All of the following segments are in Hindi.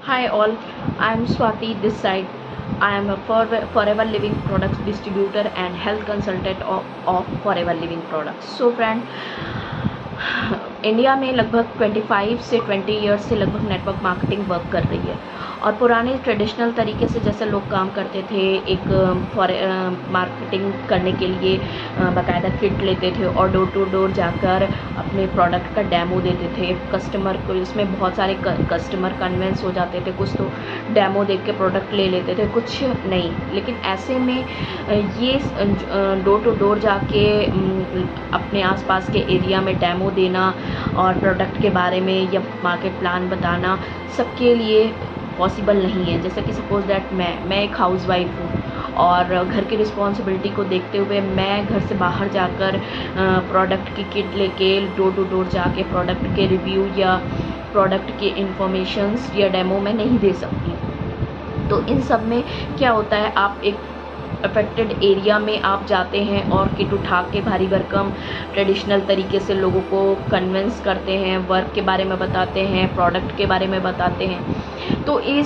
Hi all, I am Swati this side. I am a Forever Living Products distributor and health consultant of Forever Living Products. So friend, India में लगभग 25 से 20 ईयर्स से लगभग नेटवर्क मार्केटिंग वर्क कर रही है और पुराने ट्रेडिशनल तरीके से जैसे लोग काम करते थे, एक फॉर मार्केटिंग करने के लिए बाकायदा किट लेते थे और डोर टू डोर जाकर अपने प्रोडक्ट का डेमो देते थे कस्टमर को। इसमें बहुत सारे कस्टमर कन्विंस हो जाते थे, कुछ तो डेमो देख के प्रोडक्ट ले लेते थे, कुछ नहीं। लेकिन ऐसे में ये डोर टू डोर जाके अपने आसपास के एरिया में डेमो देना और प्रोडक्ट के बारे में या मार्केट प्लान बताना सबके लिए पॉसिबल नहीं है। जैसे कि सपोज दैट मैं एक हाउसवाइफ हूँ और घर की रिस्पॉन्सिबिलिटी को देखते हुए मैं घर से बाहर जाकर प्रोडक्ट की किट लेके डोर टू डोर जाके प्रोडक्ट के रिव्यू या प्रोडक्ट के इंफॉर्मेशंस या डेमो में नहीं दे सकती। तो इन सब में क्या होता है, आप एक अफेक्टेड एरिया में आप जाते हैं और किट उठा के भारी भरकम ट्रेडिशनल तरीके से लोगों को कन्विंस करते हैं, वर्क के बारे में बताते हैं, प्रोडक्ट के बारे में बताते हैं। तो ये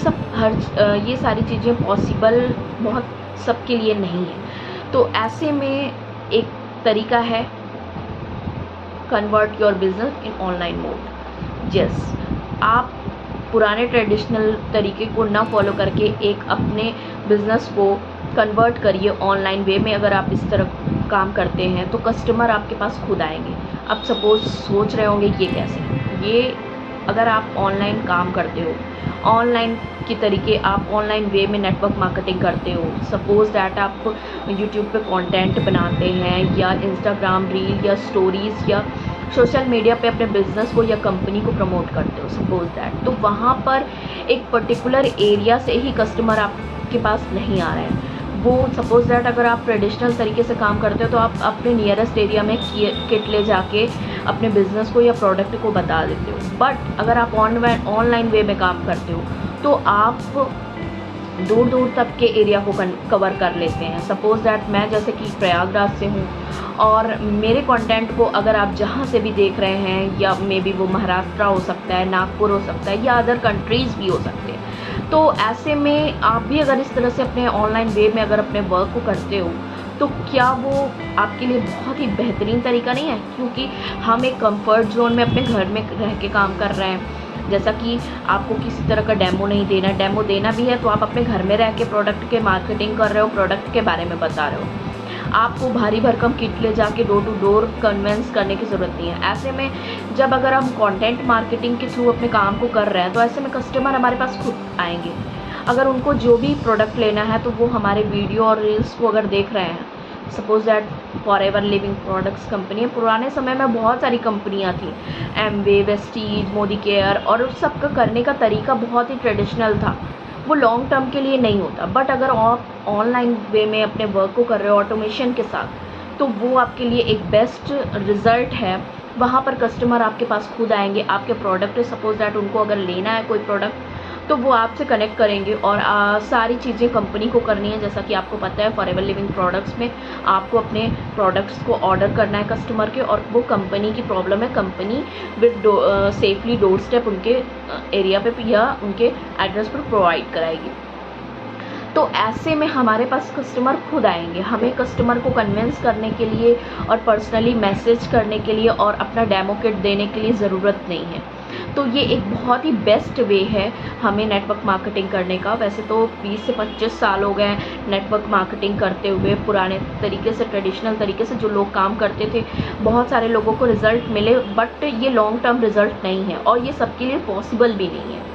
सारी चीज़ें पॉसिबल बहुत सबके लिए नहीं है। तो ऐसे में एक तरीका है, convert your business in online mode. Yes, आप पुराने ट्रेडिशनल तरीके को ना फॉलो करके एक अपने बिज़नेस को कन्वर्ट करिए ऑनलाइन वे में। अगर आप इस तरह काम करते हैं तो कस्टमर आपके पास खुद आएंगे। अब सपोज सोच रहे होंगे ये कैसे, ये अगर आप ऑनलाइन काम करते हो, ऑनलाइन के तरीके आप ऑनलाइन वे में नेटवर्क मार्केटिंग करते हो, सपोज दैट आप यूट्यूब पे कंटेंट बनाते हैं या इंस्टाग्राम रील या स्टोरीज़ या सोशल मीडिया पे अपने बिज़नेस को या कंपनी को प्रमोट करते हो सपोज दैट, तो वहाँ पर एक पर्टिकुलर एरिया से ही कस्टमर आपके पास नहीं आ रहे हैं। वो सपोज दैट अगर आप ट्रेडिशनल तरीके से काम करते हो तो आप अपने नियरेस्ट एरिया में किट ले जाके अपने बिज़नेस को या प्रोडक्ट को बता देते हो। बट अगर आप ऑनलाइन वे में काम करते हो तो आप दूर दूर तक के एरिया को कवर कर लेते हैं। सपोज दैट मैं जैसे कि प्रयागराज से हूँ और मेरे कंटेंट को अगर आप जहाँ से भी देख रहे हैं, या मे बी वो महाराष्ट्र हो सकता है, नागपुर हो सकता है या अदर कंट्रीज़ भी हो सकते हैं, तो ऐसे में आप भी अगर इस तरह से अपने ऑनलाइन वे में अगर अपने वर्क को करते हो तो क्या वो आपके लिए बहुत ही बेहतरीन तरीका नहीं है? क्योंकि हम एक कंफर्ट जोन में अपने घर में रह के काम कर रहे हैं। जैसा कि आपको किसी तरह का डेमो नहीं देना, डेमो देना भी है तो आप अपने घर में रह के प्रोडक्ट के मार्केटिंग कर रहे हो, प्रोडक्ट के बारे में बता रहे हो। आपको भारी भरकम किट ले जाके डोर टू डोर कन्विंस करने की ज़रूरत नहीं है। ऐसे में जब अगर हम कंटेंट मार्केटिंग के थ्रू अपने काम को कर रहे हैं तो ऐसे में कस्टमर हमारे पास खुद आएंगे। अगर उनको जो भी प्रोडक्ट लेना है तो वो हमारे वीडियो और रील्स को अगर देख रहे हैं, suppose that forever living products company है। पुराने समय में बहुत सारी कंपनियां थी, एमवे, वेस्टीज, मोदी केयर, और उस सब का करने का तरीका बहुत ही ट्रेडिशनल था, वो लॉन्ग टर्म के लिए नहीं होता। बट अगर आप ऑनलाइन वे में अपने वर्क को कर रहे हो ऑटोमेशन के साथ, तो वो आपके लिए एक बेस्ट रिज़ल्ट है। वहाँ पर कस्टमर आपके पास खुद आएंगे, आपके प्रोडक्ट सपोज दैट उनको अगर लेना है कोई प्रोडक्ट तो वो आपसे कनेक्ट करेंगे और सारी चीज़ें कंपनी को करनी है। जैसा कि आपको पता है फॉरएवर लिविंग प्रोडक्ट्स में आपको अपने प्रोडक्ट्स को ऑर्डर करना है कस्टमर के, और वो कंपनी की प्रॉब्लम है, company with safely door step उनके एरिया पे या उनके एड्रेस पर प्रोवाइड कराएगी। तो ऐसे में हमारे पास कस्टमर खुद आएंगे, हमें कस्टमर को कन्विंस करने के लिए और पर्सनली मैसेज करने के लिए और अपना डेमो किट देने के लिए ज़रूरत नहीं है। तो ये एक बहुत ही बेस्ट वे है हमें नेटवर्क मार्केटिंग करने का। वैसे तो 20 से 25 साल हो गए नेटवर्क मार्केटिंग करते हुए, पुराने तरीके से, ट्रेडिशनल तरीके से जो लोग काम करते थे, बहुत सारे लोगों को रिज़ल्ट मिले, बट ये लॉन्ग टर्म रिज़ल्ट नहीं है और ये सबके लिए पॉसिबल भी नहीं है।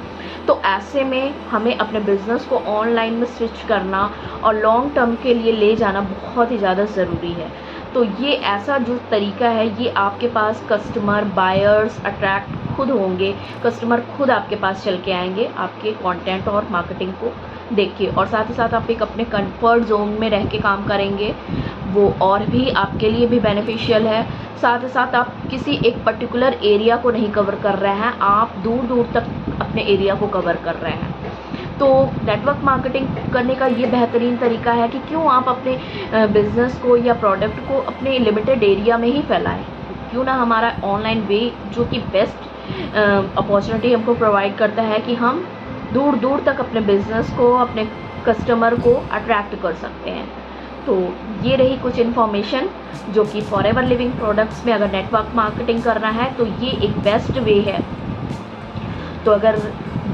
तो ऐसे में हमें अपने बिज़नेस को ऑनलाइन में स्विच करना और लॉन्ग टर्म के लिए ले जाना बहुत ही ज़्यादा ज़रूरी है। तो ये ऐसा जो तरीका है, ये आपके पास कस्टमर, बायर्स अट्रैक्ट खुद होंगे, कस्टमर खुद आपके पास चल के आएंगे आपके कंटेंट और मार्केटिंग को देख के, और साथ ही साथ आप एक अपने कंफर्ट जोन में रह के काम करेंगे, वो और भी आपके लिए भी बेनिफिशियल है। साथ ही साथ आप किसी एक पर्टिकुलर एरिया को नहीं कवर कर रहे हैं, आप दूर दूर तक अपने एरिया को कवर कर रहे हैं। तो नेटवर्क मार्केटिंग करने का ये बेहतरीन तरीका है कि क्यों आप अपने बिज़नेस को या प्रोडक्ट को अपने लिमिटेड एरिया में ही फैलाएं। क्यों ना हमारा ऑनलाइन वे जो कि बेस्ट अपॉर्चुनिटी हमको प्रोवाइड करता है कि हम दूर दूर तक अपने बिजनेस को, अपने कस्टमर को अट्रैक्ट कर सकते हैं। तो ये रही कुछ इन्फॉर्मेशन जो कि फॉरएवर लिविंग प्रोडक्ट्स में अगर नेटवर्क मार्केटिंग करना है तो ये एक बेस्ट वे है। तो अगर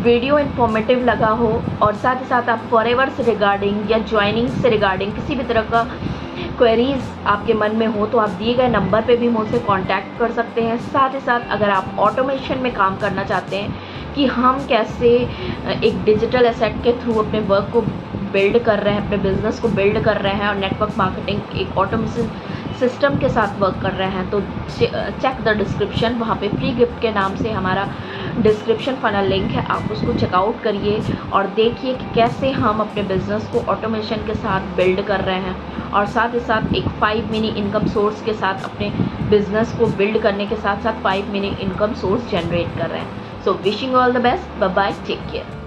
वीडियो इन्फॉर्मेटिव लगा हो और साथ ही साथ आप फॉरएवर से रिगार्डिंग या ज्वाइनिंग से रिगार्डिंग किसी भी तरह का क्वेरीज आपके मन में हो तो आप दिए गए नंबर पे भी मुझसे कांटेक्ट कर सकते हैं। साथ ही साथ अगर आप ऑटोमेशन में काम करना चाहते हैं कि हम कैसे एक डिजिटल एसेट के थ्रू अपने वर्क को बिल्ड कर रहे हैं, अपने बिजनेस को बिल्ड कर रहे हैं और नेटवर्क मार्केटिंग एक ऑटोमेशन सिस्टम के साथ वर्क कर रहे हैं, तो चेक द डिस्क्रिप्शन। वहाँ पे फ्री गिफ्ट के नाम से हमारा डिस्क्रिप्शन फनल लिंक है, आप उसको चेकआउट करिए और देखिए कि कैसे हम अपने बिजनेस को ऑटोमेशन के साथ बिल्ड कर रहे हैं और साथ ही साथ एक 5 मिनी इनकम सोर्स के साथ अपने बिजनेस को बिल्ड करने के साथ साथ 5 मिनी इनकम सोर्स जनरेट कर रहे हैं। So wishing all the best, bye bye, take care.